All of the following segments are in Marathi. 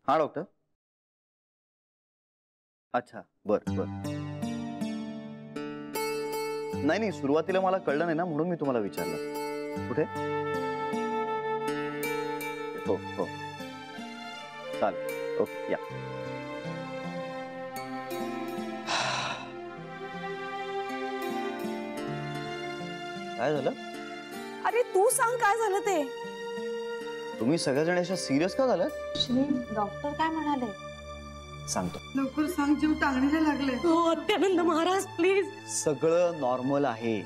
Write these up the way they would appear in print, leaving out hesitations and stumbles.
हाँ डॉक्टर. अच्छा बर बर. नाही सुरुवातीला मला कळलं नाही ना म्हणून मी तुम्हाला विचारलं. कुठे? हो हो चालेल. ओके या. काय झालं? अरे तू सांग काय झालं ते. तुम्ही सगळेजण अशा सिरियस का झालात? श्री डॉक्टर काय म्हणाले? सांगतो. लवकर सांग, जीव टांगणीला लागले. हो अत्यानंद महाराज प्लीज. सगळं नॉर्मल आहे.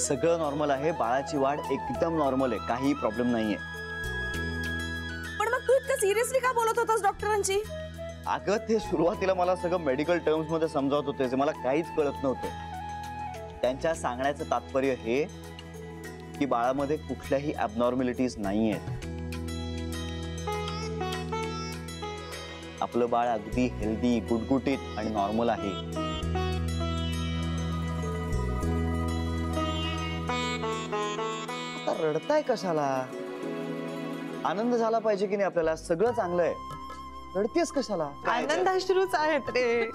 सगळं नॉर्मल आहे. बाळाची वाढ एकदम नॉर्मल आहे. काही प्रॉब्लेम नाहीये. पण मग तू इतकं सिरियसली का बोलत होतास डॉक्टरांची? अगं ते सुरुवातीला मला सगळं मेडिकल टर्म्स मध्ये समजावत होते जे मला काहीच कळत नव्हतं. त्यांच्या सांगण्याचं तात्पर्य हे की बाळामध्ये कुठल्याही ॲबनॉर्मॅलिटीज नाहीयेत. आपलं बाळ अगदी हेल्दी, गुटगुटीत आणि नॉर्मल आहे. आता रडताय कशाला? आनंद झाला पाहिजे की नाही आपल्याला. सगळं चांगलं आहे. रडतेस कशाला? आनंदाश्रूच आहेत रे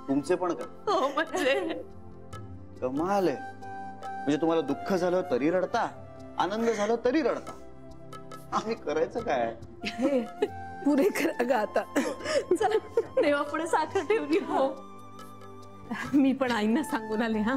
तुमचे पण का? हो म्हणजे कमाल आहे. म्हणजे तुम्हाला दुःख झालं तरी रडता, आनंद झाला तरी रडता. आम्ही करायचं काय? पुरे करा ग आता. चला देवा पुढे साखर ठेवली. हो मी पण आईंना सांगून आले. हा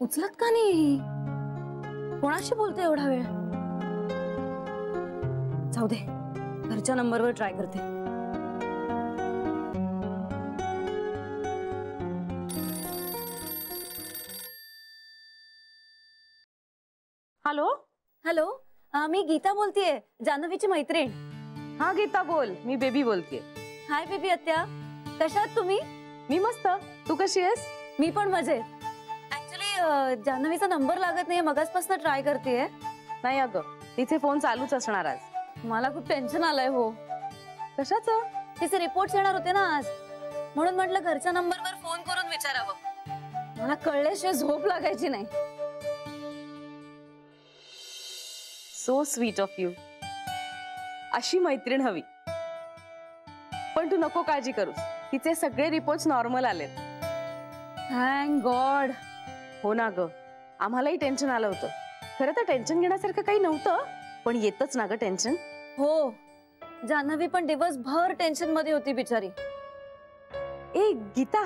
उचलत का नाही? कोणाशी बोलते एवढा वेळ? जाऊ दे, घरच्या नंबरवर ट्राय करते. हॅलो हॅलो, मी गीता बोलतेय, जान्हवीची मैत्रीण. हा गीता बोल, मी बेबी बोलतेय. हाय बेबी आत्या, कशा आहात तुम्ही? मी मस्त, तू कशी आहेस? मी पण मजेत. ऍक्च्युली जान्हवीचा नंबर लागत नाही, मगाचपासून ट्राय करतेय. नाही अगं, तिचे फोन चालूच असणार आज. मला खूप टेन्शन आलंय. हो कशाचं? तिचे रिपोर्ट्स येणार होते ना आज, म्हणून म्हटलं घरच्या नंबरवर फोन करून विचारावं. मला कळल्याशिवाय झोप लागायची नाही. So sweet of you. अशी मैत्रीण हवी. पण तू नको काळजी करूस, तिचे सगळे रिपोर्ट्स नॉर्मल आलेत. Thank God. हो ना ग, आम्हालाही टेन्शन आलं होतं. खरं तर टेन्शन घेण्यासारखं काही नव्हतं, पण येतच ना ग टेन्शन. हो, जान्हवी पण दिवसभर टेन्शन मध्ये होती बिचारी. ए गीता,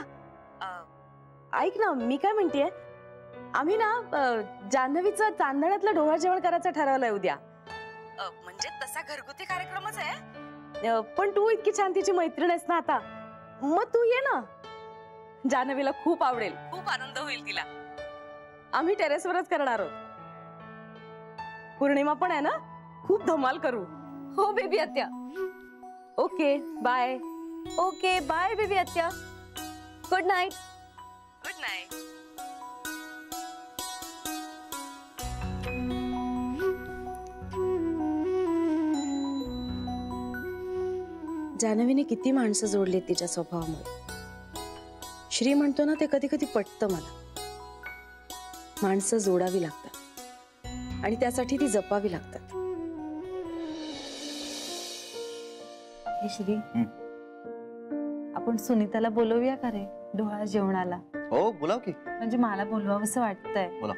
ऐक ना, मी काय म्हणतेय, आम्ही ना जान्हवीचं तांदळातलं ढोळा जेवण करायचं ठरवलंय उद्या. म्हणजे तसा घरगुती कार्यक्रमच आहे, पण तू इतकी छान तिची मैत्रीण आहेस ना आता, मग तू ये ना. जान्हवीला खूप आवडेल, खूप आनंद होईल तिला. आम्ही टेरेसवरच करणार आहोत. पौर्णिमा पण आहे ना, खूप धमाल करू. हो बेबी आत्या. Okay bye. Okay bye baby आत्या. Good night. Good night. जान्हवीने किती माणसं जोडली तिच्या स्वभावामुळे. श्री म्हणतो ना, ते कधी कधी पटतं मला. माणसं जोडावी लागतात आणि त्यासाठी ती जपावी लागतात. हे श्री, आपण सुनीताला बोलवूया का रे डोळा जेवणाला? हो बोलाव की. म्हणजे मला बोलवावंसं वाटतंय. बोला.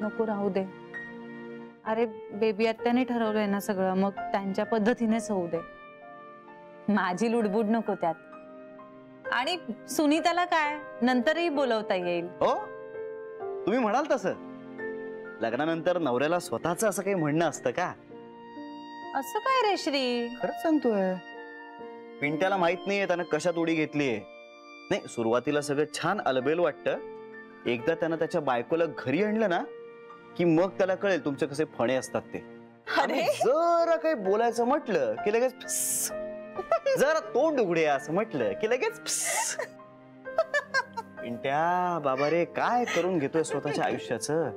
नको राहू दे. अरे बेबी आत्याने ठरवलंय ना सगळं, मग त्यांच्या पद्धतीनेच होऊ दे. माझी लुडबुड नको त्यात. आणि सुनीताला काय नंतरही बोलवता येईल. हो, तुम्ही म्हणाल तसं. लग्नानंतर नवऱ्याला स्वतःचं असं काही म्हणणं असतं का? असं काय रे श्री? खरंच सांगतोय. पिंट्याला माहित नाहीये त्यानं कशात उडी घेतलीये. नाही, सुरुवातीला सगळं छान अलबेल वाटतं, एकदा त्यानं त्याच्या बायकोला घरी आणलं ना की मग त्याला कळेल तुमचे कसे फणे असतात ते. आणि जरा काही बोलायचं म्हटलं की लगेच फिस. जरा तोंड उघडे असं म्हटलं की लगेच फिस. पिंट्या बाबा रे, काय करून घेतोय स्वतःच्या आयुष्याचं.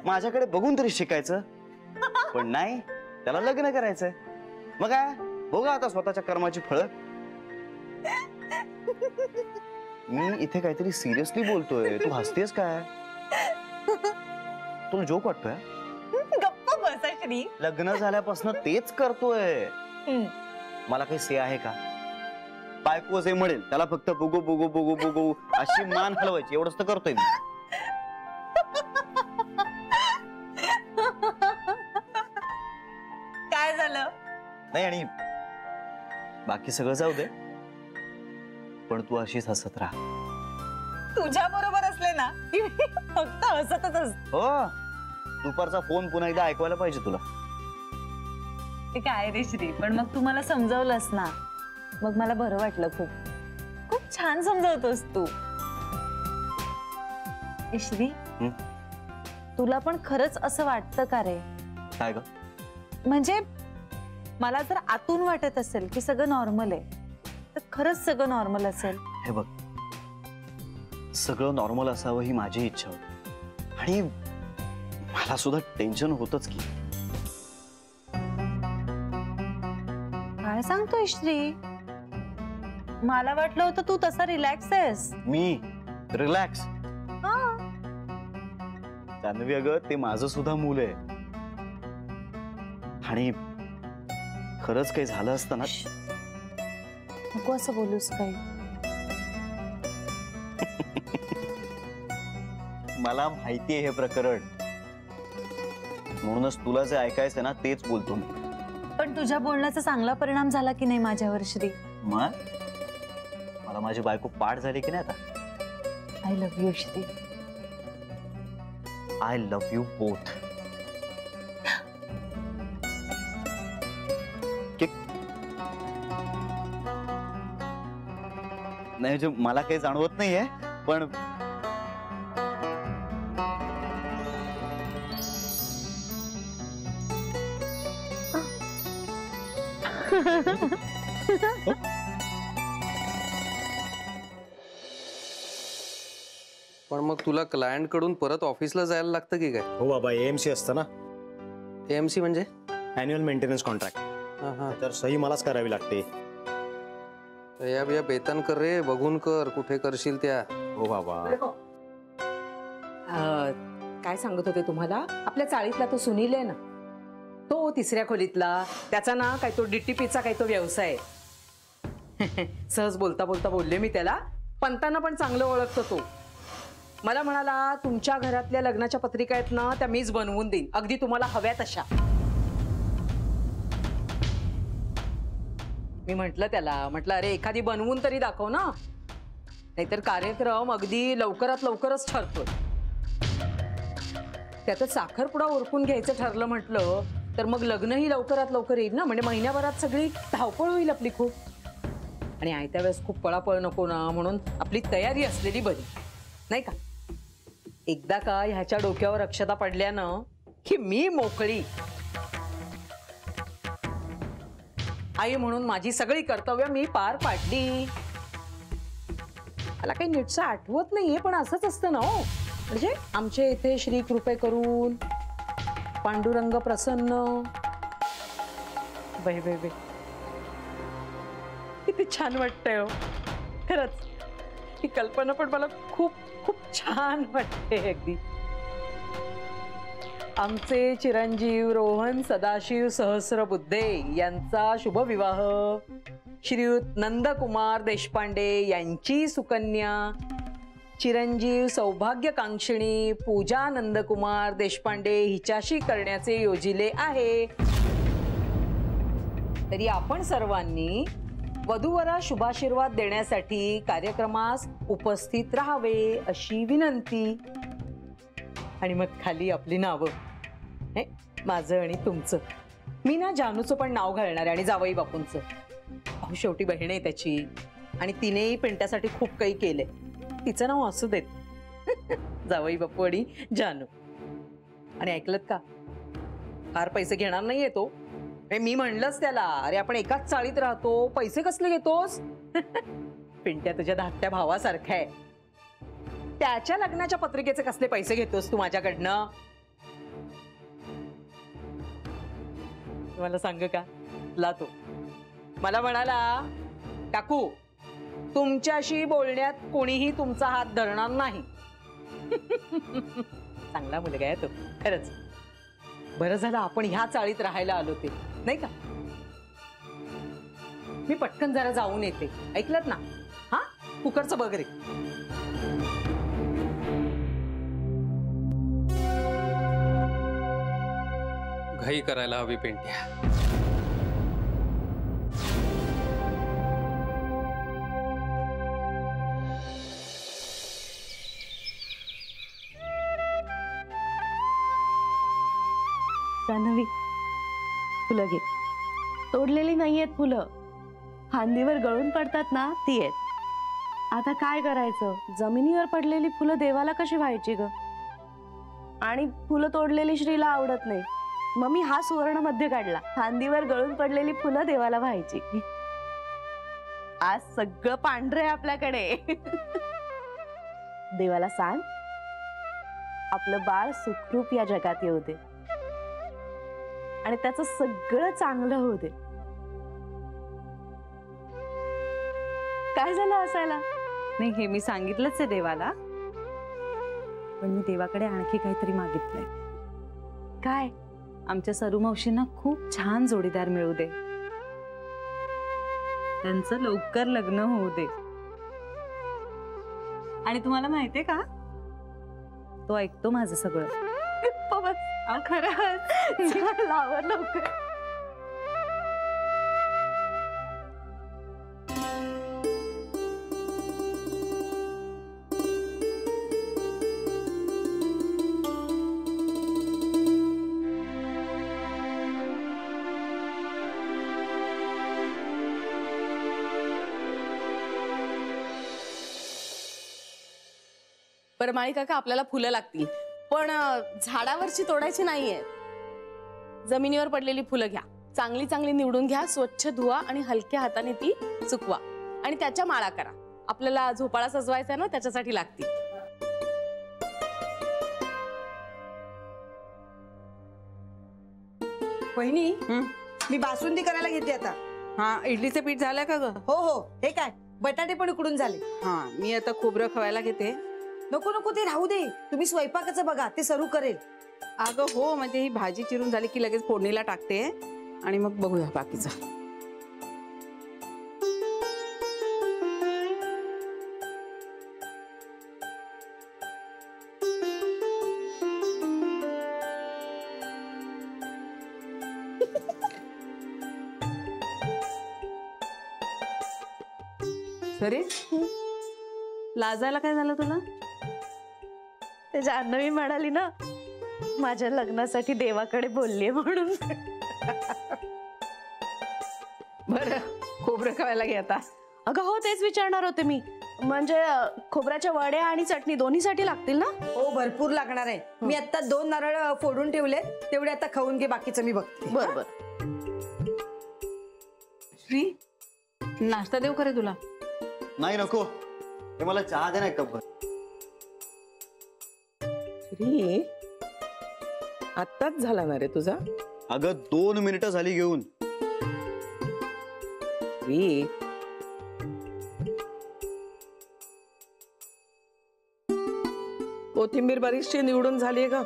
माझ्याकडे बघून तरी शिकायचं, पण नाही, त्याला लग्न करायचंय. मग काय, बघा आता स्वतःच्या कर्माची फळं. मी इथे काहीतरी सिरियसली बोलतोय, तू हसतेस काय? तुला जोक वाटतोय? गप्प बसा श्री. लग्न झाल्यापासून तेच करतोय. मला काही से आहे का? बायको जे म्हणेल त्याला फक्त बुगू बुगू बुगू बुगू अशी मान हलवायची, एवढंच तर करतोय मी. काय झालं? नाही, आणि बाकी सगळं जाऊ दे, पण तू अशीच हसत राहा. तुझ्या बरोबर असले ना की मी फक्त हसतच असते. हो, दुपारचा फोन पुन्हा एकदा ऐकवायला पाहिजे तुला. ते काय रे श्री, पण मग तू मला समजावलंस ना, मग मला बरं वाटलं. खूप खूप छान समजावतोस तू. ए श्री, तुला पण खरंच असं वाटतं का रे? काय ग? म्हणजे मला जर आतून वाटत असेल की सगळं नॉर्मल आहे, तर खरंच सगळं नॉर्मल असेल? हे बघ, सगळं नॉर्मल असावं ही माझी इच्छा होती, आणि मला सुद्धा टेन्शन होतच की. काय सांगतोय श्री? मला वाटलं होतं तू तसा रिलॅक्स आहेस. मी रिलॅक्स? जान्हवी, अगं ते माझं सुद्धा मूल आहे, आणि खरंच काही झालं असतं ना. नको असं बोलूस काही. मला माहितीये हे प्रकरण, म्हणूनच तुला जे ऐकायचं ना तेच बोलतो मी. पण तुझ्या बोलण्याचा चांगला परिणाम झाला की नाही माझ्यावर श्री? मग मला माझी बायको पाठ झाली की नाही आता. I love you Shri. I love you both. नाही, जे मला काही जाणवत नाहीये, पण पण मग तुला क्लायंट कडून परत ऑफिसला जायला लागतं की काय? हो बाबा, एएमसी असतं ना. एएमसी म्हणजे? Annual maintenance contract. तर सही मलाच करावी लागते. या बिया बेतन कर रे, बघून कर, कुठे करशील त्या. हो बाबा. काय सांगत होते तुम्हाला, आपल्या चाळीतला तो सुनील आहे ना, तो तिसऱ्या खोलीतला, त्याचा ना काय तो डीटीपीचा काही तो व्यवसाय. सहज बोलता बोलता बोलले मी त्याला, पंतांना पण चांगलं ओळखतो तो. मला म्हणाला, तुमच्या घरातल्या लग्नाच्या पत्रिका आहेत ना, त्या मीच बनवून देईन, अगदी तुम्हाला हव्या तशा. मी म्हटलं त्याला, म्हटलं अरे एखादी बनवून तरी दाखव ना, नाहीतर कार्यक्रम अगदी लवकरात लवकरच ठरतोय. त्यातच साखरपुडा उरकून घ्यायचं ठरलं म्हटलं तर मग लग्नही लवकरात लवकर येईल ना, म्हणजे महिन्याभरात सगळी धावपळ होईल आपली खूप. आणि आयत्या वेळेस खूप पळापळ नको ना, म्हणून आपली तयारी असलेली बरी, नाही का? एकदा का ह्याच्या डोक्यावर अक्षता पडल्यानं की मी मोकळी. आई म्हणून माझी सगळी कर्तव्य मी पार पाडली. मला काही नीटचं आठवत नाहीये, पण असंच असतं ना हो. म्हणजे आमच्या इथे श्री कृपे करून पांडुरंग प्रसन्न. बाई बाई बाई, किती छान वाटतंय हो खरंच. ही कल्पना पण मला खूप खूप छान वाटते अगदी. आमचे चिरंजीव रोहन सदाशिव सहस्रबुद्धे यांचा शुभ विवाह श्रीयुत नंदकुमार देशपांडे यांची सुकन्या चिरंजीव सौभाग्यकांक्षिणी पूजा नंदकुमार देशपांडे हिच्याशी करण्याचे योजिले आहे. तरी आपण सर्वांनी वधूवरा शुभाशीर्वाद देण्यासाठी कार्यक्रमास उपस्थित राहावे अशी विनंती. आणि मग खाली आपली नावं, हे माझं आणि तुमचं. मी ना जानूचं पण नाव घालणार आहे, आणि जावई बापूंचं. अहो शेवटी बहीण आहे त्याची, आणि तिनेही पिंट्यासाठी खूप काही केलंय. तिचं नाव असू देत. जावई बापू आणि जानू. आणि ऐकलत का, फार पैसे घेणार नाहीये तो. मी म्हणलंच त्याला, अरे आपण एकाच चाळीत राहतो, पैसे कसले घेतोस? पिंट्या तुझ्या धाकट्या भावासारखा आहे. त्याच्या लग्नाच्या पत्रिकेचे कसले पैसे घेतोस तू माझ्याकडनं? मला सांग का, ला तो मला म्हणाला, काकू तुमच्याशी बोलण्यात कोणीही तुमचा हात धरणार नाही. चांगला मुलगा आहे तो खरंच. बरं झालं आपण ह्या चाळीत राहायला आलो ते, नाही का? मी पटकन जरा जाऊन येते, ऐकलत ना? हा, कुकरचं बघ रे. घाई करायला हवी पिंट्या. जान्हवी, फुलं घे. तोडलेली नाहीयेत फुलं, फांदीवर गळून पडतात ना ती आहेत. आता काय करायचं, जमिनीवर पडलेली फुलं देवाला कशी व्हायची ग? आणि फुलं तोडलेली श्रीला आवडत नाही, मग मी हा सुवर्ण मध्य काढला, फांदीवर गळून पडलेली फुलं देवाला व्हायची. आज सगळं पांढरं आहे आपल्याकडे. देवाला सांग आपलं बाळ सुखरूप या जगात येऊ दे आणि त्याचं सगळं चांगलं होऊ दे. काय झालं असायला? नाही, हे मी सांगितलंच आहे देवाला, पण मी देवाकडे आणखी काहीतरी मागितलंय. काय? आमच्या सरू मावशींना खूप छान जोडीदार मिळू दे, त्यांचं लवकर लग्न होऊ दे. आणि तुम्हाला माहितीये का, तो ऐकतो माझं सगळं. खरंच लावा लवकर. बरं माळी काका, आपल्याला फुलं लागतील, पण झाडावरची तोडायची नाहीये. जमिनीवर पडलेली फुलं घ्या, चांगली चांगली निवडून घ्या, स्वच्छ धुवा आणि हलक्या हाताने ती सुकवा आणि त्याच्या माळा करा. आपल्याला झोपाळा सजवायचा आहे ना, त्याच्यासाठी लागतील. वहिनी, मी बासुंदी करायला घेते आता. हा, इडलीचं पीठ झालं का ग? हो हो, हे काय, बटाटे पण उकडून झाले. हा, मी आता खोबरं खवायला घेते. नको नको, ते राहू दे, तुम्ही स्वयंपाकाचं बघा, ते सरू करेल. अगं हो, म्हणजे ही भाजी चिरून झाली की लगेच फोडणीला टाकते आणि मग बघूया बाकीचं. सरे, लाजायला काय झालं तुला? ते जान्हवी म्हणाली ना, माझ्या लग्नासाठी देवाकडे बोललीये म्हणून. बरं, खोबरं खायला घे आता. अगं हो, तेच विचारणार होते मी. म्हणजे खोबऱ्याच्या वड्या आणि चटणी दोन्हीसाठी लागतील ना? हो, भरपूर लागणार आहे. मी आता 2 नारळ फोडून ठेवले, तेवढे आता खाऊन घे, बाकीचं मी बघते. बर बर. श्री, नाश्ता देऊ खरे तुला? नाही नको, हे मला चहा दे ना एक कप. श्री, आत्ताच झाला ना रे तुझा? अगं 2 मिनिटं झाली घेऊन. श्री, कोथिंबीर बरीचशी निवडून झालीये का?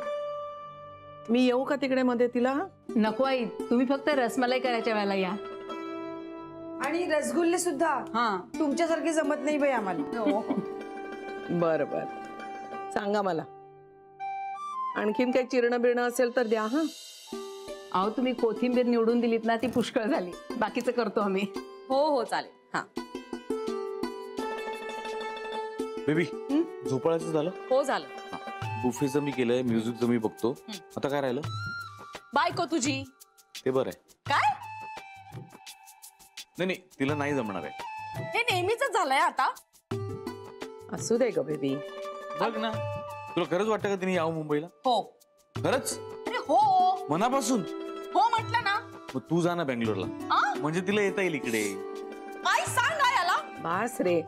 मी येऊ का तिकडे मध्ये तिला? नको आई, तुम्ही फक्त रसमलाई करायच्या वेळेला या. आणि रसगुल्ले सुद्धा. हा, तुमच्यासारखे जमत नाही बाई आम्हाला. बर बर, सांगा मला. आणखीन काही चिरणं बिरणं असेल तर द्या. हा, अहो तुम्ही कोथिंबीर निवडून दिलीत ना, ती पुष्कळ झाली. बाकीचं करतो आम्ही. हो हो चालेल. हा बेबी, झोपाळ्याचं झालं? हो झालं. बुफेचं मी केलंय, म्युझिकचं मी बघतो. आता काय राहिलं? बायको तुझी. ते बरं आहे. काय? नाही नाही, तिला नाही जमणार आहे. हे नेहमीच झालंय आता. असू दे ग बेबी. बघ ना, तुला खरंच वाटतं का तिने यावं मुंबईला? हो. खरंच अरे हो मनापासून? हो म्हटलं ना. मग तू जा ना बेंगलोरला, म्हणजे तिला येता येईल इकडे. काय सांग याला. बास रे,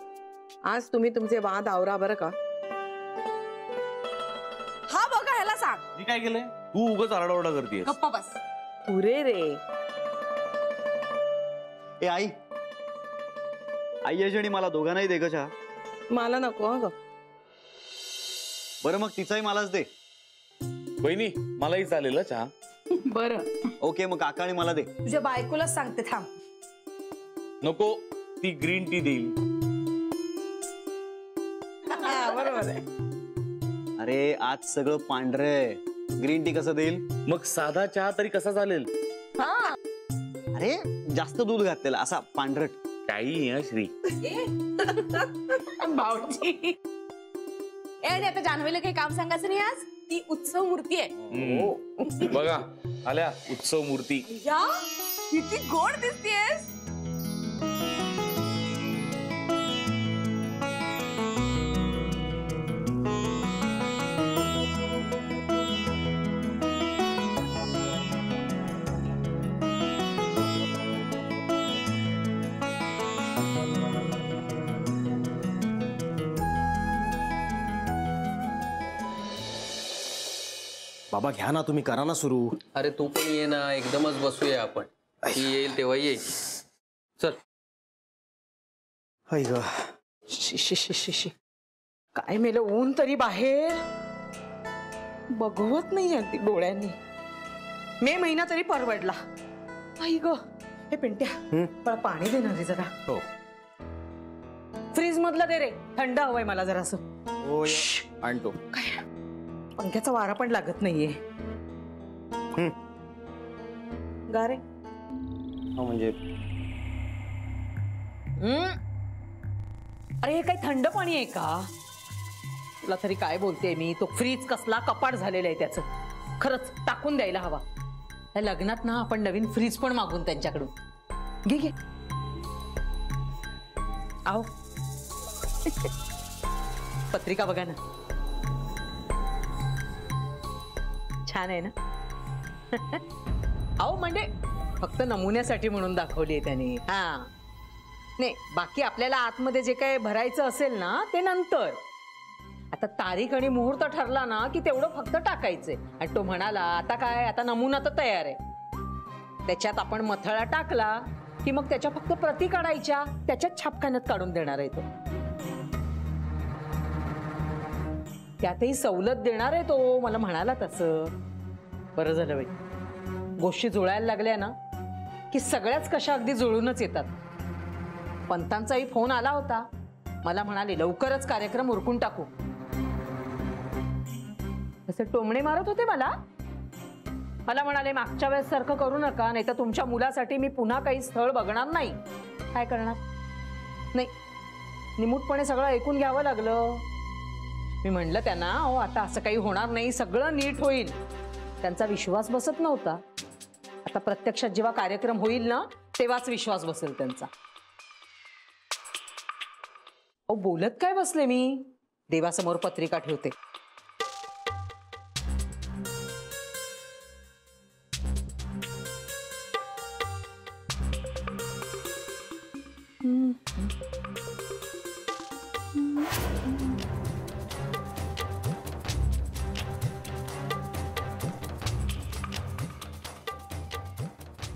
आज तुम्ही तुमचे वाद आवरा बरं का. हा बघा ह्याला सांग. मी काय केलंय? तू उगाच आरडाओरडा करतेस. गप्पा बस. पुरे रे. ए आई, आई आणि मला दोघांनाही दे ग चहा. मला नको ग. बरं मग तिचाही मलाच दे. बहिणी मलाही चालेल हं चहा. बरं ओके मग काका आणि मला दे. तुझ्या बायकोलाच सांगते थांब. नको, ती ग्रीन टी देईल. बरोबर आहे. अरे आज सगळं पांढरं आहे, ग्रीन टी कसं देईल? मग साधा चहा तरी कसा चालेल? अरे जास्त दूध घातलेला असा पांढरट. काही श्री. भाऊजी. ए आणि आता जान्हवीला काही काम सांगायचं नाही आज. ती उत्सव मूर्ती आहे. बघा आल्या उत्सव मूर्ती. या किती गोड दिसतेस. बाबा घ्या ना तुम्ही, करा ना सुरू. अरे तू पण ये ना, एकदमच बसूया आपण. ती येईल तेव्हा ये. चल. हाय ग. शी. काय मेलं ऊन तरी बाहेर बघवत नाही अगदी डोळ्यांनी. मे महिना तरी परवडला. आई ग. हे पिंट्या, मला पाणी दे ना रे जरा. हो. फ्रीज मधलं दे रे, थंड हवंय मला जरासं. हो आणतो. काय पंख्याचा वारा पण लागत नाहीये. गारे म्हणजे अरे हे काही थंड पाणी आहे का? तुला तरी काय बोलते मी. तो फ्रीज कसला कपाट झालेला आहे त्याचं. खरंच टाकून द्यायला हवा. या लग्नात ना आपण नवीन फ्रीज पण मागून त्यांच्याकडून. घे आओ. पत्रिका बघा ना, छान आहे ना. अहो म्हणजे फक्त नमुन्यासाठी म्हणून दाखवली आहे त्याने. हा नाही, बाकी आपल्याला आतमध्ये जे काही भरायचं असेल ना ते नंतर. आता तारीख आणि मुहूर्त ठरला ना की तेवढं फक्त टाकायचंय. आणि तो म्हणाला आता काय, आता नमुना तर तयार आहे, त्याच्यात आपण मथळा टाकला की मग त्याच्या फक्त प्रती काढायच्या, त्याच्यात छापखान्यात काढून देणार आहे तो. त्यातही सवलत देणार आहे तो, मला म्हणाला तसं. बरं झालं बाई, गोष्टी जुळायला लागल्या ना की सगळ्याच कशा अगदी जुळूनच येतात. पंतांचाही फोन आला होता, मला म्हणाले लवकरच कार्यक्रम उरकून टाकू. असे टोमणे मारत होते मला म्हणाले मागच्या वेळेस सारखं करू नका, नाही तर तुमच्या मुलासाठी मी पुन्हा काही स्थळ बघणार नाही. काय करणार? नाही, निमूटपणे सगळं ऐकून घ्यावं लागलं. मी म्हणलं त्यांना, हो आता असं काही होणार नाही, सगळं नीट होईल. त्यांचा विश्वास बसत नव्हता. आता प्रत्यक्षात जेव्हा कार्यक्रम होईल ना तेव्हाच विश्वास बसेल त्यांचा. अहो बोलत काय बसले मी, देवासमोर पत्रिका ठेवते.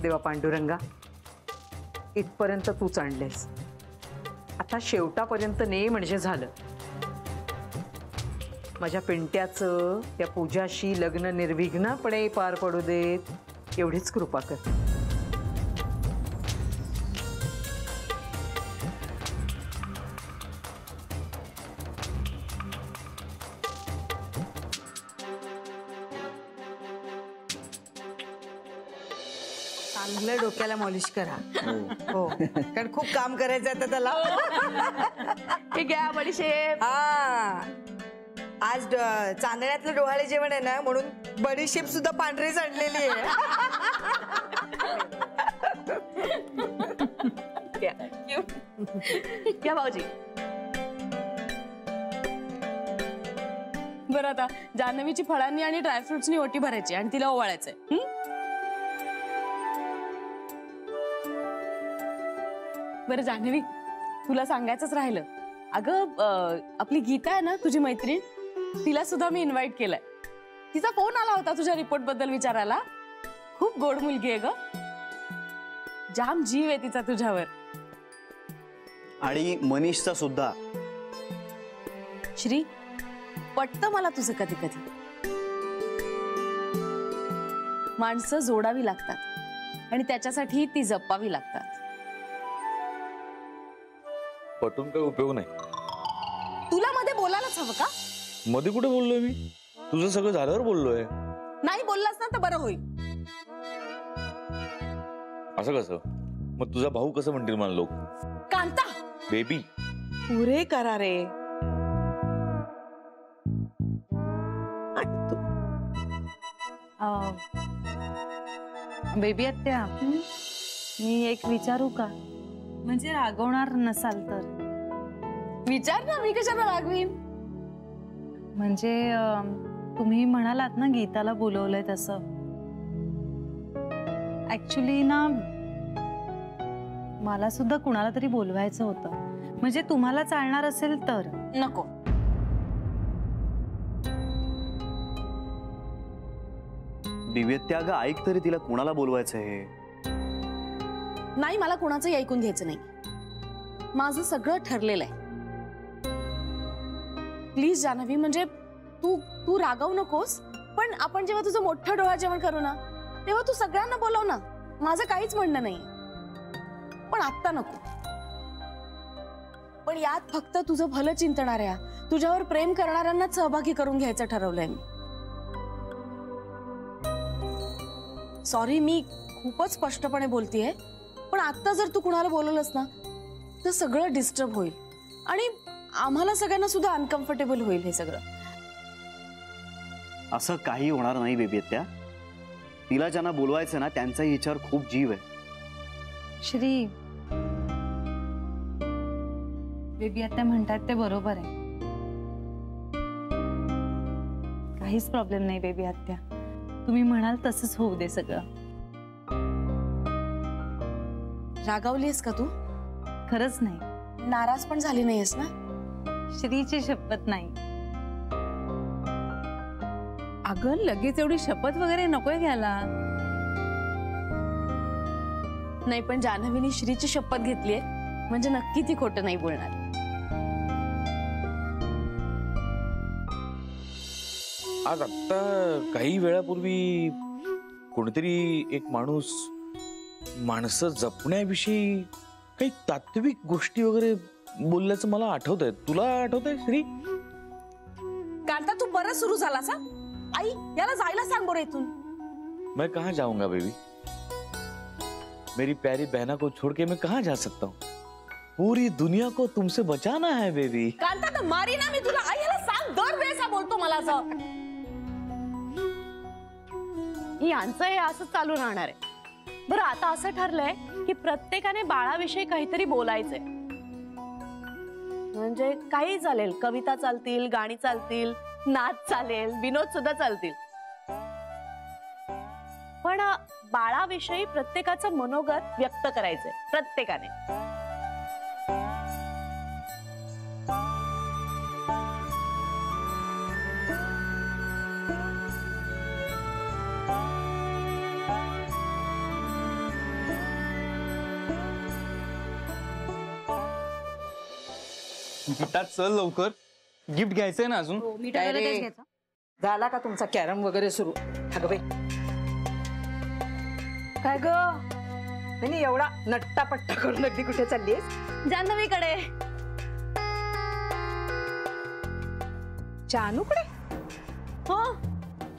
देवा पांडुरंगा, इथपर्यंत तूच आणलेस, आता शेवटापर्यंत ने म्हणजे झालं. माझ्या पिंट्याचं त्या पूजाशी लग्न निर्विघ्नपणे पार पडू देत, एवढीच कृपा कर. चांगलं डोक्याला मॉलिश करा. हो, कारण खूप काम करायचं आहे त्याला. हे घ्या बडीशेप. हा, आज चांदण्यातलं डोहाळे जेवण आहे ना, म्हणून बडीशेप सुद्धा पांढरीच आणलेली आहे. घ्या भाऊजी. बरं आता जान्हवीची फळांनी आणि ड्रायफ्रुट्सनी ओटी भरायची आणि तिला ओवाळायचंय. बरं जान्हवी, तुला सांगायचंच राहिलं. अगं आपली गीता आहे ना तुझी मैत्रीण, तिला सुद्धा मी इन्व्हाइट केलंय. तिचा फोन आला होता तुझ्या रिपोर्ट बद्दल विचारायला. खूप गोड मुलगी आहे ग, जाम जीव आहे तिचा तुझ्यावर. आणि मनीषचा सुद्धा. श्री, पटतं मला तुझं कधी कधी. माणसं जोडावी लागतात आणि त्याच्यासाठी ती जपावी लागतात. पटून काही उपयोग नाही. तुला मध्ये बोलायलाच हवं का? मध्ये कुठे बोललोय मी? तुझं सगळं झाल्यावर बोललोय. नाही बोललास ना तर बरं होईल. असं कसं? मग तुझा भाऊ कसं म्हणतील मला लोक? कांता बेबी. पुरे करा रे. बेबी आत्या, मी एक विचारू का? म्हणजे रागवणार नसाल तर. विचार ना, मी कशाला रागवीन. म्हणजे तुम्ही म्हणालात ना गीताला बोलवलंय तसं. ऍक्च्युली ना मला सुद्धा कुणाला तरी बोलवायचं होतं. म्हणजे तुम्हाला चालणार असेल तर. नको. दिव्यत्या अगं ऐक तरी, तिला कुणाला बोलवायचं हे? नाही, मला कुणाचंही ऐकून घ्यायचं नाही. माझं सगळं ठरलेलं आहे. प्लीज जान्हवी, म्हणजे तू रागवू नकोस. पण आपण जेव्हा तुझं मोठं डोळा जेवण करू ना, तेव्हा तू सगळ्यांना बोलव ना. माझं काहीच म्हणणं नाही, पण आत्ता नको. पण यात फक्त तुझं भलं चिंतणाऱ्या, तुझ्यावर प्रेम करणाऱ्यांना सहभागी करून घ्यायचं ठरवलंय मी. सॉरी, मी खूपच स्पष्टपणे बोलतेय. पण आता जर तू कुणाला बोलवलंस ना तर सगळं डिस्टर्ब होईल आणि आम्हाला सगळ्यांना सुद्धा अनकम्फर्टेबल होईल हे सगळं. असं काही होणार नाही बेबीत्या. तिला ज्यांना बोलवायचं ना त्यांचाही हिच्यावर खूप जीव आहे. श्री, बेबी आत्या म्हणतात ते बरोबर आहे. काहीच प्रॉब्लेम नाही बेबी आत्या. तुम्ही म्हणाल तसंच होऊ दे सगळं. रागावलीस का तू? खरंच नाही. नाराज पण झाली नाहीस ना? श्रीची शपथ नाही. अगं लगेच एवढी शपथ वगैरे नकोय घ्यायला. नाही, पण जान्हवीने श्रीची शपथ घेतलीये म्हणजे नक्की ती खोटं नाही बोलणार. आज आत्ता काही वेळापूर्वी कोणीतरी एक माणूस माणसं जपण्याविषयी काही तात्विक गोष्टी वगैरे बोलल्याचं मला आठवत आहे. तुला आठवत आहे श्री? कांता, तू परत सुरू झालास? आई, याला जायला सांग बरं इथून. मैं कहाँ जाऊंगा बेबी? मेरी प्यारी बहना को छोड़ के मैं कहाँ जा सकता हूँ? पूरी दुनिया को तुमसे बचाना है बेबी. कांता, तर मारी ना मी तुला. आई, याला सांग. दर वेळेस हा बोलतो मला असं. यांचं हे असं चालू राहणार आहे. बरं, आता असं ठरलंय की प्रत्येकाने बाळाविषयी काहीतरी बोलायचंय. म्हणजे काही चालेल, कविता चालतील, गाणी चालतील, नाच चालेल, विनोद सुद्धा चालतील. पण बाळाविषयी प्रत्येकाचं मनोगत व्यक्त करायचंय प्रत्येकाने. गीता, चल लवकर, गिफ्ट घ्यायचंय ना अजून. काय रे? झाला का तुमचा कॅरम वगैरे सुरू? अगं बाई, काय ग? नाही एवढा नट्टा पट्टा करून अगदी कुठे चाललीस? जान्हवीकडे. जानूकडे? हो,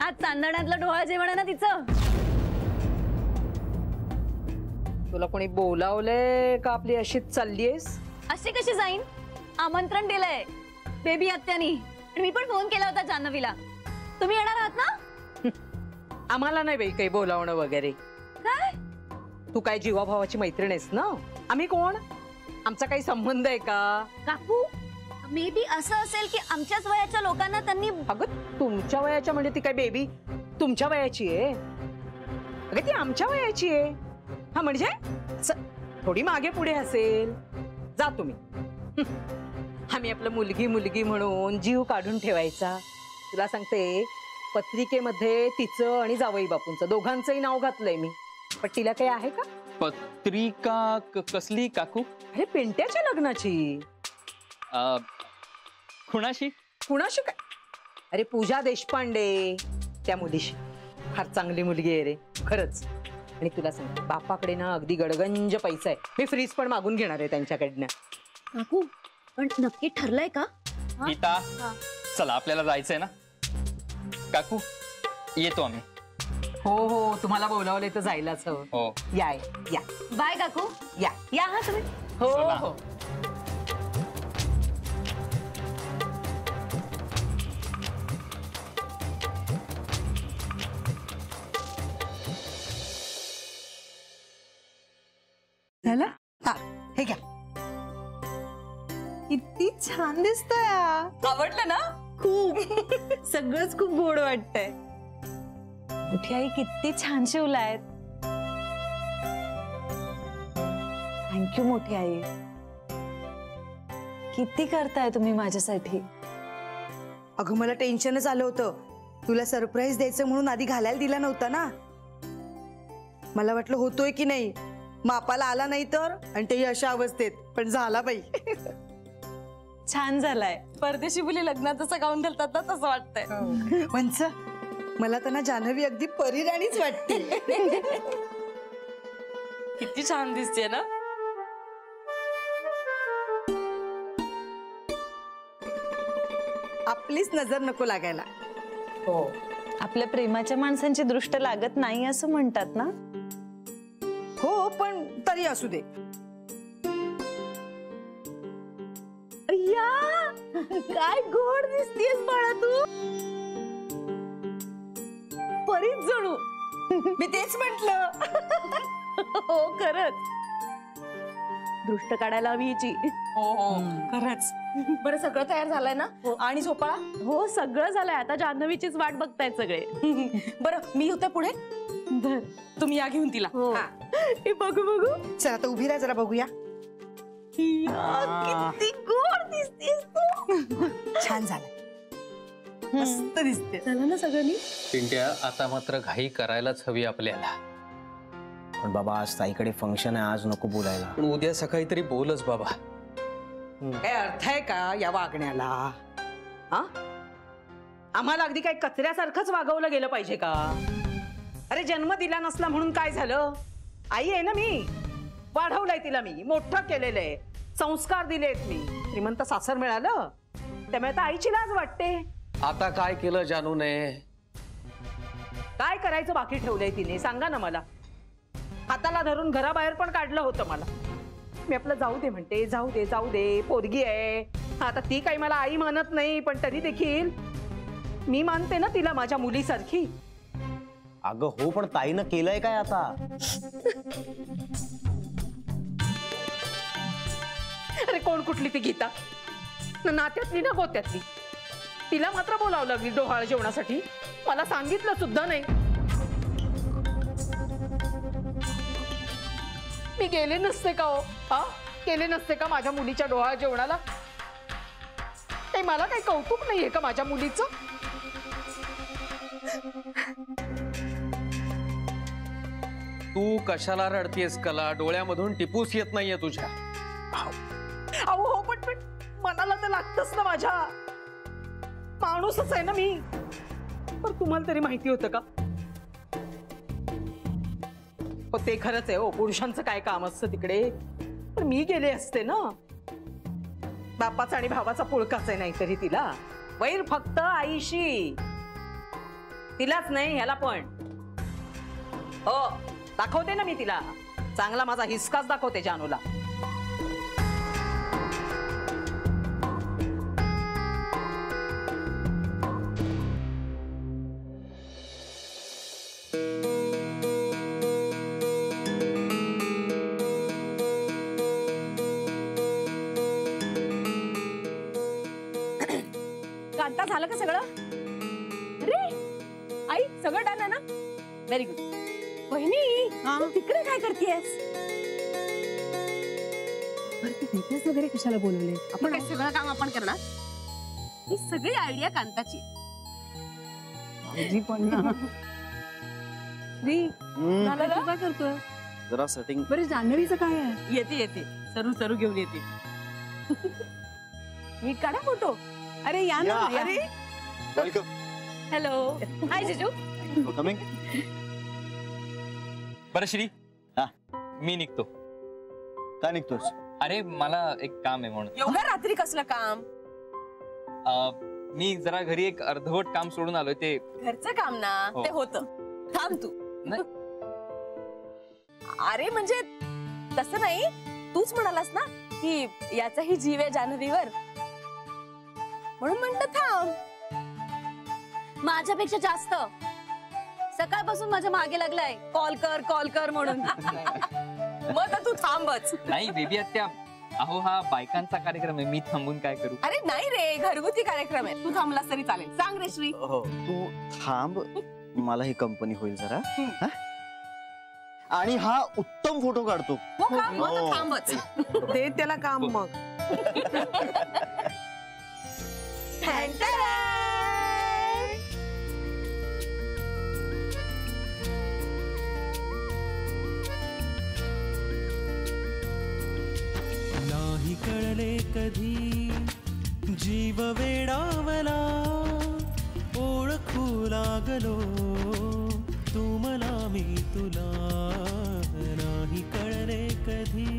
आज चांदण्यातलं डोहाळ जेवण आहे ना तिचं. तुला कोणी बोलावलंय का आपली अशीच चाललीयस? अशी कशी जाईन? आमंत्रण दिलंय बेबी आत्यानी. आणि मी पण फोन केला होता जान्हवीला. तुम्ही येणार आहात ना? आम्हाला नाही बाई काही बोलावणं वगैरे. काय? तू काय जीवाभावाची मैत्रीण आहेस ना? आम्ही कोण? आमचा काही संबंध आहे का? काकू, मे बी असं असेल की आमच्याच वयाच्या लोकांना त्यांनी अगं तुमच्या वयाच्या म्हणजे ती काय बेबी तुमच्या वयाची आहे? अगं ती आमच्या वयाची आहे. हा म्हणजे थोडी मागे पुढे असेल. जा तुम्ही. आम्ही आपलं मुलगी मुलगी म्हणून जीव काढून ठेवायचा. तुला सांगते पत्रिकेमध्ये तिचं आणि जावई बापूंचं दोघांचंही नाव घातलंय मी. पण तिला काही आहे का? पत्रिका कसली काकू? अरे पिंट्याच्या लग्नाची. कुणाशी? कुणाशी काय? अरे पूजा देशपांडे त्या मुलीशी. फार चांगली मुलगी आहे रे खरंच. आणि तुला सांगते बापाकडे ना अगदी गडगंज पैसा आहे. मी फ्रीज पण मागून घेणार आहे त्यांच्याकडनं. काकू पण नक्की ठरलंय का? गीता चला आपल्याला जायचंय ना. काकू येतो आम्ही. हो हो तुम्हाला बोलावले तर जायलाच हवं. हो या या. बाय काकू. या या हा तुम्ही. हो चला. हो. झालं? हा हे घ्या. किती छान दिसतंय. आवडलं ना? खूप. सगळंच खूप गोड वाटतंय. मोठी आई किती छान शिवलायत. थँक्यू मोठी आई. किती करताय तुम्ही माझ्यासाठी. अगं मला टेन्शनच आलं होतं. तुला सरप्राईज द्यायचं म्हणून आधी घालायला दिला नव्हता ना. मला वाटलं होतोय की नाही. मापाला आला नाही तर. आणि तेही अशा अवस्थेत. पण झाला बाई. छान झालाय. परदेशी मुली लग्नात जसं गाऊन घालतात ना तसं वाटतंय. वंच मला तर ना जान्हवी अगदी परीराणीच वाटते. किती छान दिसते ना. आपलीच नजर नको लागायला. हो आपल्या प्रेमाच्या माणसांची दृष्ट लागत नाही असं म्हणतात ना. हो पण तरी असू दे. काय गोड दिसतेस बाळा तू. परीच जणू. मी तेच म्हंटल. हो खरंच. दृष्ट काढायला हवी हिची. हो हो खरंच. बरं सगळं तयार झालंय ना? आणि झोपाळा? हो सगळं झालंय. आता जान्हवीचीच वाट बघतायत सगळे. बरं मी होते पुढे. बर तुम्ही या घेऊन तिला. हा. हे बघू बघू. चल आता उभी राहा जरा बघूया. किती गोड दिसतेस तू. छान झालं. मस्त दिसते. झालं ना सगळ्यांनी. पिंट्या आता मात्र घाई करायलाच हवी आपल्याला. पण बाबा आज ताईकडे फंक्शन आहे. आज नको बोलायला. पण उद्या सकाळी तरी बोलच बाबा. काय अर्थ आहे का या वागण्याला? हा आम्हाला अगदी काय कचऱ्यासारखंच वागवलं गेलं पाहिजे का? अरे जन्म दिला नसला म्हणून काय झालं? आई आहे ना मी. वाढवलंय तिला मी. मोठं केलेलं आहे. संस्कार दिलेत मी. श्रीमंत सासर मिळालं त्यामुळे आता आईची लाज वाटते. आता काय केलं जानूने? काय करायचं बाकी ठेवलंय तिने सांगा ना मला. हाताला धरून घराबाहेर पण काढलं होतं मला. मी आपलं जाऊ दे म्हणते. जाऊ दे जाऊ दे. पोरगी आहे. आता ती काही मला आई मानत नाही पण तरी देखील मी मानते ना तिला माझ्या मुलीसारखी. अगं हो पण ताईनं केलंय काय आता? अरे कोण कुठली ती गीता? नात्यातली ना गोत्यातली. तिला मात्र बोलावं लागली डोहाळ जेवणासाठी. मला सांगितलं सुद्धा नाही. मी गेले नसते का हो? हा गेले नसते का माझ्या मुलीच्या डोहाळ जेवणाला? काही मला काही कौतुक नाहीये का माझ्या मुलीचं? तू कशाला रडतीयस कला? डोळ्यामधून टिपूस येत नाहीये तुझ्या. अहो हो पण मनाला तर लागतच ना माझ्या. माणूसच आहे ना मी. पण तुम्हाला तरी माहिती होतं का? हो ते खरंच आहे. हो पुरुषांचं काय काम असतं तिकडे. पण मी गेले असते ना. बापाचा आणि भावाचा पुळकाच आहे नाहीतरी तिला. वैर फक्त आईशी. तिलाच नाही ह्याला पण. हो दाखवते ना मी तिला. चांगला माझा हिसकाच दाखवते जानूला. का सगळं? अरे आई सगळं डन आहे ना? Very good. वहिनी तू तिकडे काय करतेस? बिझनेस वगैरे कशाला बोलवले? आपण काय सगळं काम आपण करणार? ही सगळी आयडिया कांताची आहे. पण काय करतोय? जरा सेटिंग. बरं जान्हवीचं काय आहे? येते सरू घेऊन येते. मी काढा फोटो. अरे या ना. अरे वेलकम. हॅलो. हाय जिजू. कमिंग. बरं श्री, हा. मी निघतो. काय निघतोस? अरे मला एक काम आहे म्हणून. एवढ्या रात्री कसलं काम? मी जरा घरी एक अर्धवट काम सोडून आलोय. ते घरचं काम ना. हो. ते होतं. थांब तू. नाही. अरे म्हणजे तसं नाही, तूच म्हणालास ना की याचाही जीव आहे जान्हवीवर, म्हणून म्हणलं थांब. माझ्यापेक्षा जास्त सकाळपासून माझ्या मागे लागलाय कॉल कर म्हणून. मग तर तू थांबच. नाही बेबी आत्या, अहो हा बायकांचा कार्यक्रम आहे, मी थांबून काय करू? अरे नाही रे, घरगुती कार्यक्रम आहे. तू थांबलास तरी चालेल. सांग रे श्री. हो तू थांब, मला ही कंपनी होईल जरा. हा? आणि हा उत्तम फोटो काढतो. हो का? मग तर थांबच. दे त्याला काम मग. नाही कळले कधी जीव वेडावला, ओळखू लागलो तू मला मी तुला. नाही कळले कधी.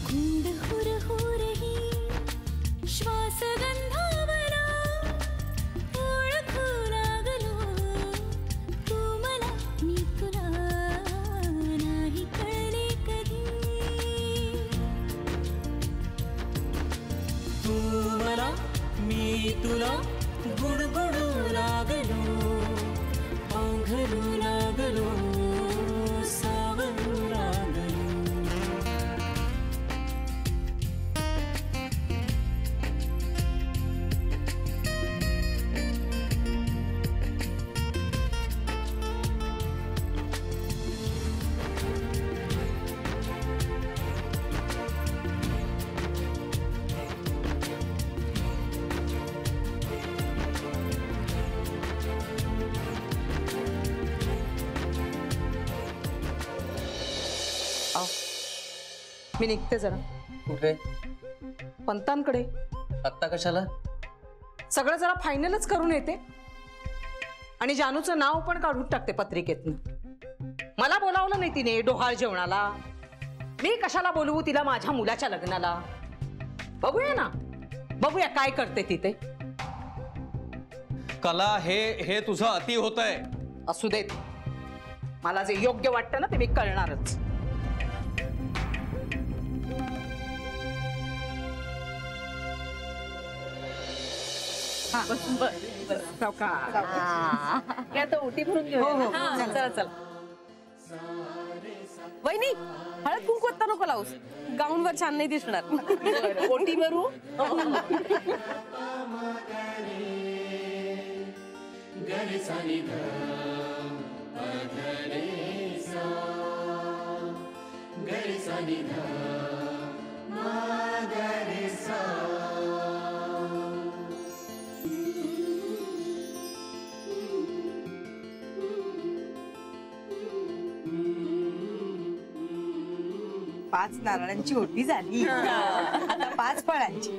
गुंड हुर हुरही श्वास गंधावला, ओळखू लागलो तू मला मी तुला. नाही कळले कधी. तू मला मी तुला गुणगुणू लागलो, पांघरू लागलो, सावरू लागलो. मी निघते जरा. कुठे? पंतांकडे. आत्ता कशाला? सगळं जरा फायनलच करून येते आणि जानूचं नाव पण काढून टाकते पत्रिकेतनं. मला बोलावलं नाही तिने डोहाळ जेवणाला. मी कशाला बोलवू तिला माझ्या मुलाच्या लग्नाला? बघूया ना, बघूया काय करते तिथे. कला, हे तुझं अति होतंय. असू देत, मला जे योग्य वाटतं ना ते मी कळणारच. ओटी भरून घेऊ. चला चला. वहिनी हळद कुंकू आता नको लावूस, गाऊन वर छान नाही दिसणार. ओटी भरू. पाच नारळांची ओटी झाली, आता 5 फळांची.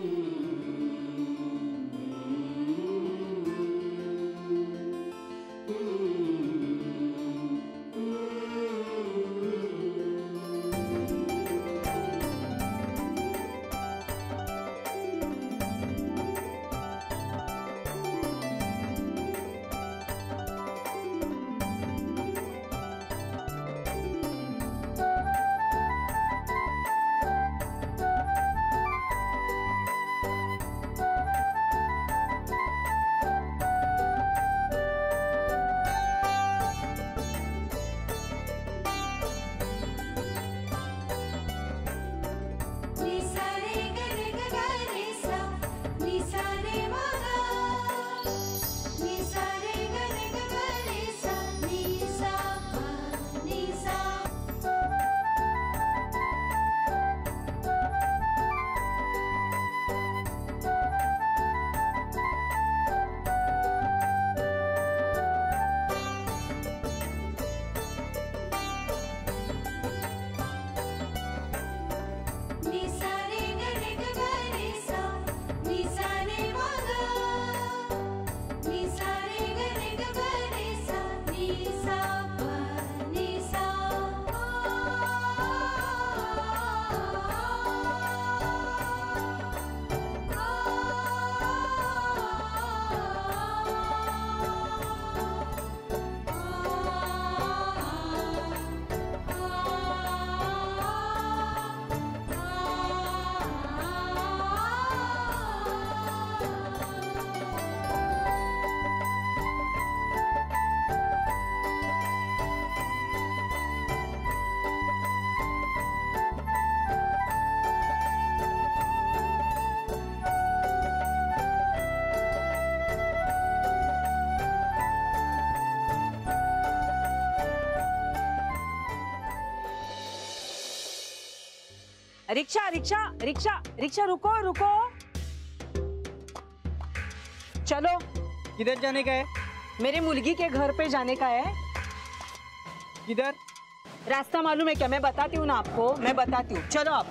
रिक्शा रिक्शा रिक्शा रिक्शा, रुको रुको, चलो। किधर जाने का है? मेरे मुर्गी के घर पे जाने का है। किधर? रास्ता मालूम है क्या? मैं बताती हूँ ना आपको, मैं बताती हूँ, चलो आप।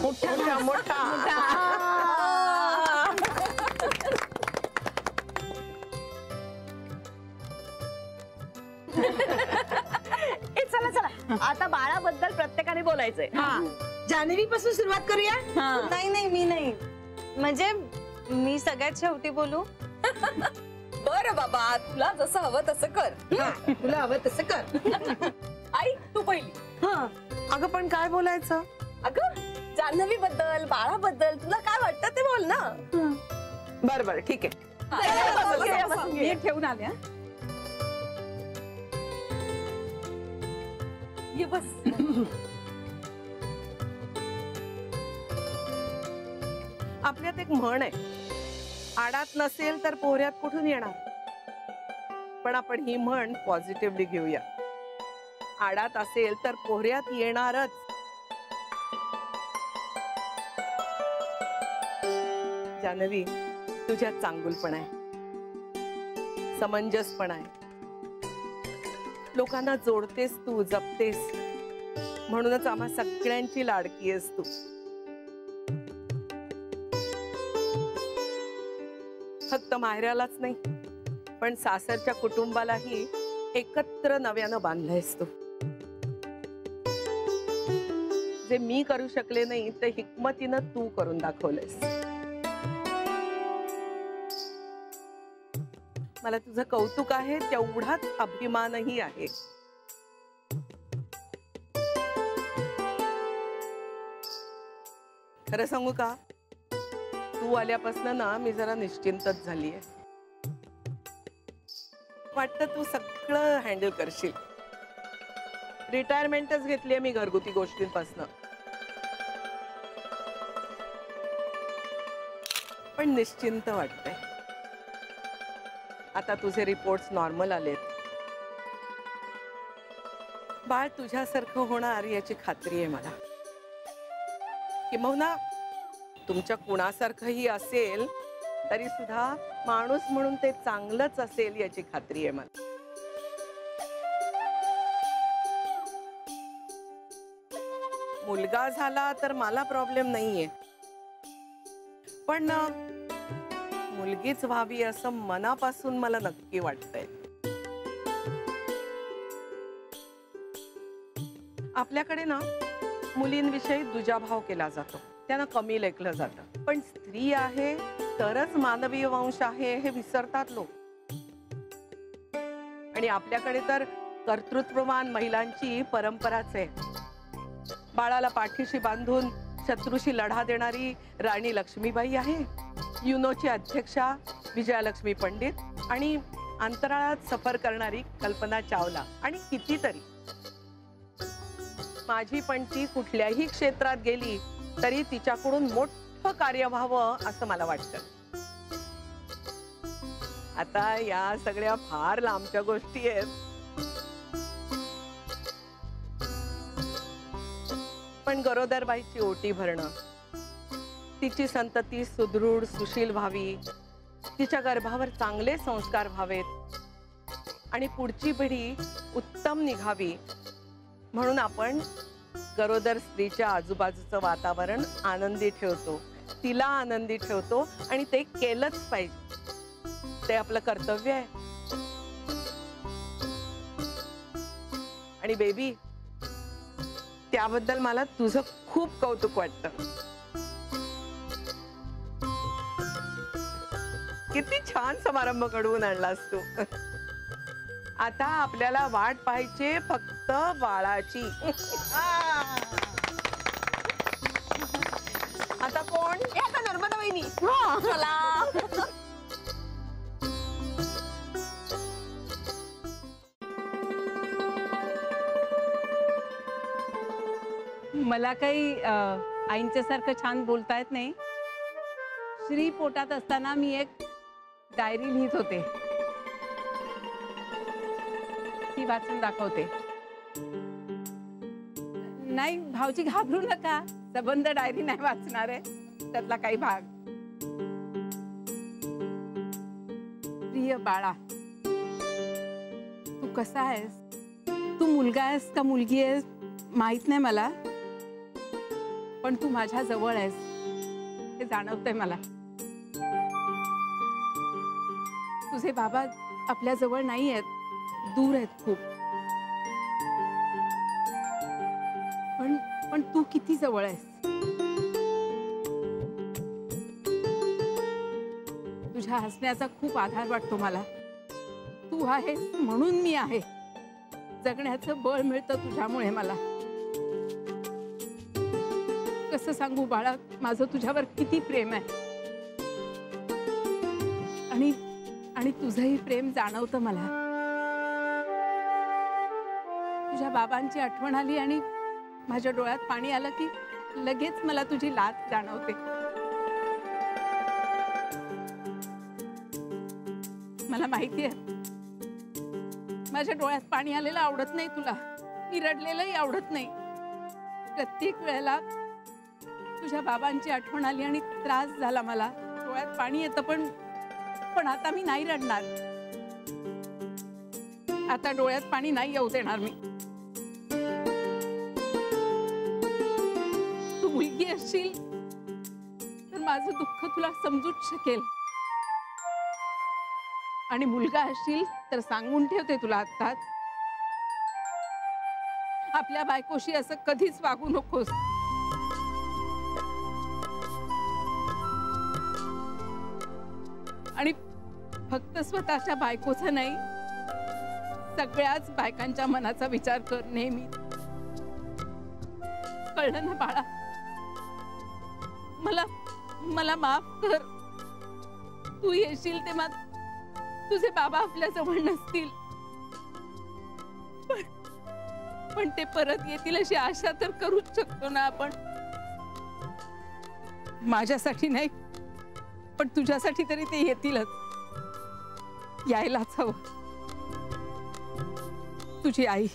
मोटा मोटा चला चला, आता बाळाबद्दल प्रत्येकाने बोलायचंय. जान्हवी पासून सुरुवात करूया. नाही नाही मी नाही, म्हणजे मी सगळ्यात शेवटी बोलू. बरं बाबा, तुला जसं हवं तसं कर. तुला हवं तसं कर. आई तू पहिली. अगं पण काय बोलायचं? अगं जान्हवी बद्दल, बाळाबद्दल तुला काय वाटतं ते बोल ना. बरं बरं ठीक आहे. मी ठेवून आल्या. ये बस. आपल्यात एक म्हण आहे, आडात नसेल तर पोहऱ्यात कुठून येणार. पण आपण ही म्हण पॉझिटिव्हली घेऊया. आडात असेल तर पोहऱ्यात येणारच. जान्हवी, तुझ्यात चांगुलपणा आहे, समंजसपणा आहे. लोकांना जोडतेस तू, जपतेस, म्हणूनच आम्हा सगळ्यांची लाडकी आहेस तू. फक्त माहेरालाच नाही, पण सासरच्या कुटुंबालाही एकत्र नव्यानं बांधलंयस तू. जे मी करू शकले नाही ते हिकमतीनं तू करून दाखवलंयस. मला तुझं कौतुक आहे, तेवढाच अभिमानही आहे. खरं सांगू का, तू आल्यापासून ना मी जरा निश्चिंतच झालीये. वाटतं तू सगळं हँडल करशील. रिटायरमेंटच घेतलीये मी घरगुती गोष्टींपासून. पण निश्चिंत वाटतंय. आता तुझे रिपोर्ट्स नॉर्मल आलेत. बाळ तुझ्यासारखं होणार याची खात्री आहे मला. किंबहुना तुमच्या कुणासारखंही असेल तरी सुद्धा माणूस म्हणून ते चांगलंच असेल याची खात्री आहे मला. मुलगा झाला तर मला प्रॉब्लेम नाहीये, पण मुलगीच व्हावी असं मनापासून मला नक्की वाटतंय. आपल्याकडे ना मुलींविषयी दुजाभाव केला जातो, त्यांना कमी लेखलं जातं. पण स्त्री आहे तरच मानवीय वंश आहे हे विसरतात लोक. आणि आपल्याकडे तर कर्तृत्ववान महिलांची परंपराच आहे. बाळाला पाठीशी बांधून शत्रूशी लढा देणारी राणी लक्ष्मीबाई आहे, युनोची अध्यक्षा विजयालक्ष्मी पंडित आणि अंतराळात सफर करणारी कल्पना चावला आणि कितीतरी. माझी पण ती कुठल्याही क्षेत्रात गेली तरी तिच्याकडून मोठं कार्य व्हावं असं मला वाटतं. आता या सगळ्या फार लांबच्या गोष्टी आहेत, पण गरोदरबाईची ओटी भरणं, तिची संतती सुदृढ सुशील व्हावी, तिच्या गर्भावर चांगले संस्कार व्हावेत आणि पुढची पिढी उत्तम निघावी म्हणून आपण गरोदर स्त्रीच्या आजूबाजूचं वातावरण आनंदी ठेवतो, तिला आनंदी ठेवतो आणि ते केलंच पाहिजे. ते आपलं कर्तव्य आहे. आणि बेबी, त्याबद्दल मला तुझं खूप कौतुक वाटतं. किती छान समारंभ घडवून आणलास तू. आता आपल्याला वाट पाहायची फक्त बाळाची. आता कोण? आता नर्मदा वहिनी. चला. मला काही आईंच्या सारखं छान बोलता येत नाही. श्री पोटात असताना मी एक डायरी लिहित होते, ती वाचून दाखवते. नाही भाऊजी घाबरू नका, सबंध डायरी नाही वाचणार आहे, त्यातला काही भाग. प्रिय बाळा, तू कसा आहेस? तू मुलगा आहेस का मुलगी आहेस माहित नाही मला, पण तू माझ्या जवळ आहेस हे जाणवतंय मला. तुझे बाबा आपल्या जवळ नाही आहेत, दूर आहेत खूप, पण तू किती जवळ आहेस. तुझ्या हसण्याचा खूप आधार वाटतो मला. तू आहेस म्हणून मी आहे. जगण्याचं बळ मिळतं तुझ्यामुळे मला. कसं सांगू बाळा, माझं तुझ्यावर किती प्रेम आहे. आणि तुझंही प्रेम जाणवतं मला. तुझ्या बाबांची आठवण आली आणि माझ्या डोळ्यात पाणी आलं की लगेच मला तुझी लात जाणवते. मला माहितीये माझ्या डोळ्यात पाणी आलेलं आवडत नाही तुला, मी रडलेलंही आवडत नाही. प्रत्येक वेळेला तुझ्या बाबांची आठवण आली आणि त्रास झाला मला, डोळ्यात पाणी येतं, पण आता मी नाही रडणार. आता डोळ्यात पाणी नाही येऊ देणार मी. तू मुलगी असशील तर माझं दुःख तुला समजूच शकेल, आणि मुलगा असशील तर सांगून ठेवते तुला आत्ताच, आपल्या बायकोशी असं कधीच वागू नकोस. आणि फक्त स्वतःच्या बायकोचं नाही, सगळ्याच बायकांच्या मनाचा विचार कर नेहमी. कळलं ना बाळा? मला माफ कर. तू येशील तेव्हा तुझे बाबा आपल्या जवळ नसतील, पण ते परत येतील अशी आशा तर करूच शकतो ना आपण. माझ्यासाठी नाही, पण तुझ्यासाठी तरी ते येतीलच, यायलाच हवं. तुझी आई